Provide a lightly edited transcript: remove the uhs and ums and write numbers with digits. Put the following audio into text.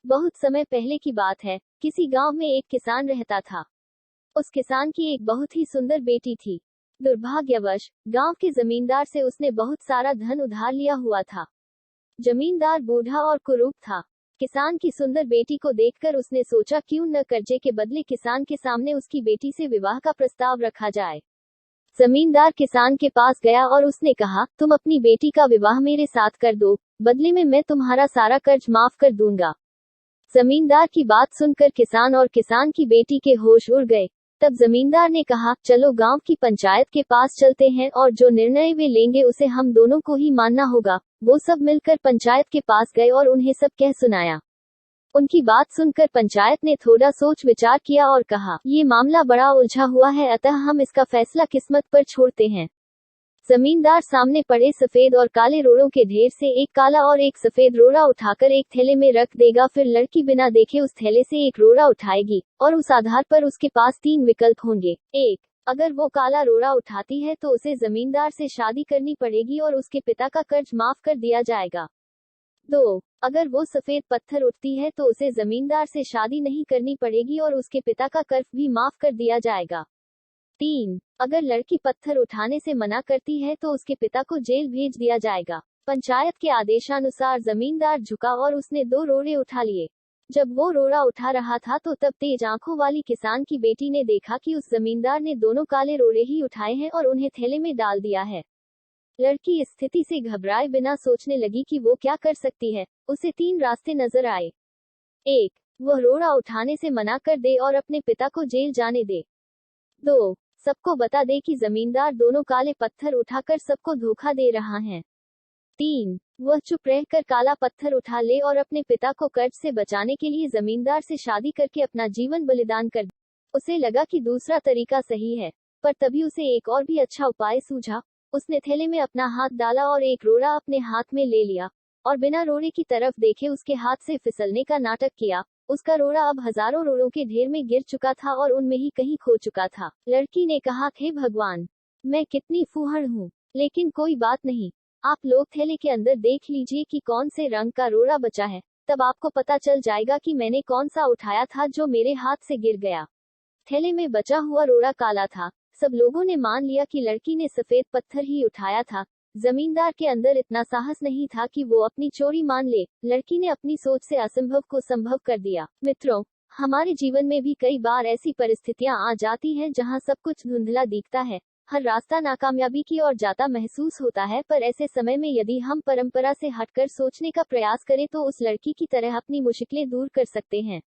बहुत समय पहले की बात है। किसी गांव में एक किसान रहता था। उस किसान की एक बहुत ही सुंदर बेटी थी। दुर्भाग्यवश गांव के जमींदार से उसने बहुत सारा धन उधार लिया हुआ था। जमींदार बूढ़ा और कुरूप था। किसान की सुंदर बेटी को देखकर उसने सोचा क्यों न कर्जे के बदले किसान के सामने उसकी बेटी से विवाह का प्रस्ताव रखा जाए। जमींदार किसान के पास गया और उसने कहा, तुम अपनी बेटी का विवाह मेरे साथ कर दो, बदले में मैं तुम्हारा सारा कर्ज माफ कर दूंगा। जमींदार की बात सुनकर किसान और किसान की बेटी के होश उड़ गए। तब जमींदार ने कहा, चलो गांव की पंचायत के पास चलते हैं और जो निर्णय वे लेंगे उसे हम दोनों को ही मानना होगा। वो सब मिलकर पंचायत के पास गए और उन्हें सब कह सुनाया। उनकी बात सुनकर पंचायत ने थोड़ा सोच विचार किया और कहा, ये मामला बड़ा उलझा हुआ है, अतः हम इसका फैसला किस्मत पर छोड़ते हैं। जमींदार सामने पड़े सफेद और काले रोड़ों के ढेर से एक काला और एक सफेद रोड़ा उठाकर एक थैले में रख देगा, फिर लड़की बिना देखे उस थैले से एक रोड़ा उठाएगी और उस आधार पर उसके पास 3 विकल्प होंगे। 1. अगर वो काला रोड़ा उठाती है तो उसे जमींदार से शादी करनी पड़ेगी और उसके पिता का कर्ज माफ कर दिया जाएगा। 2. अगर वो सफेद पत्थर उठती है तो उसे जमींदार से शादी नहीं करनी पड़ेगी और उसके पिता का कर्ज भी माफ कर दिया जाएगा। 3. अगर लड़की पत्थर उठाने से मना करती है तो उसके पिता को जेल भेज दिया जाएगा। पंचायत के आदेशानुसार जमींदार झुका और उसने 2 रोड़े उठा लिए। जब वो रोड़ा उठा रहा था तो तब तेज आंखों वाली किसान की बेटी ने देखा कि उस जमींदार ने दोनों काले रोड़े ही उठाए हैं और उन्हें थैले में डाल दिया है। लड़की इस स्थिति से घबराए बिना सोचने लगी कि वो क्या कर सकती है। उसे 3 रास्ते नजर आए। 1. वह रोड़ा उठाने से मना कर दे और अपने पिता को जेल जाने दे। 2. सबको बता दे कि जमींदार दोनों काले पत्थर उठाकर सबको धोखा दे रहा है। 3. वह चुप रहकर काला पत्थर उठा ले और अपने पिता को कर्ज से बचाने के लिए जमींदार से शादी करके अपना जीवन बलिदान कर दे। उसे लगा कि दूसरा तरीका सही है, पर तभी उसे एक और भी अच्छा उपाय सूझा। उसने थैले में अपना हाथ डाला और एक रोड़ा अपने हाथ में ले लिया और बिना रोड़े की तरफ देखे उसके हाथ से फिसलने का नाटक किया। उसका रोड़ा अब हजारों रोड़ों के ढेर में गिर चुका था और उनमें ही कहीं खो चुका था। लड़की ने कहा, हे भगवान, मैं कितनी फूहड़ हूँ। लेकिन कोई बात नहीं, आप लोग थैले के अंदर देख लीजिए कि कौन से रंग का रोड़ा बचा है, तब आपको पता चल जाएगा कि मैंने कौन सा उठाया था जो मेरे हाथ से गिर गया। थैले में बचा हुआ रोड़ा काला था। सब लोगों ने मान लिया कि लड़की ने सफेद पत्थर ही उठाया था। जमींदार के अंदर इतना साहस नहीं था कि वो अपनी चोरी मान ले। लड़की ने अपनी सोच से असंभव को संभव कर दिया। मित्रों, हमारे जीवन में भी कई बार ऐसी परिस्थितियां आ जाती हैं जहां सब कुछ धुंधला दिखता है, हर रास्ता नाकामयाबी की ओर जाता महसूस होता है, पर ऐसे समय में यदि हम परंपरा से हटकर सोचने का प्रयास करें तो उस लड़की की तरह अपनी मुश्किलें दूर कर सकते हैं।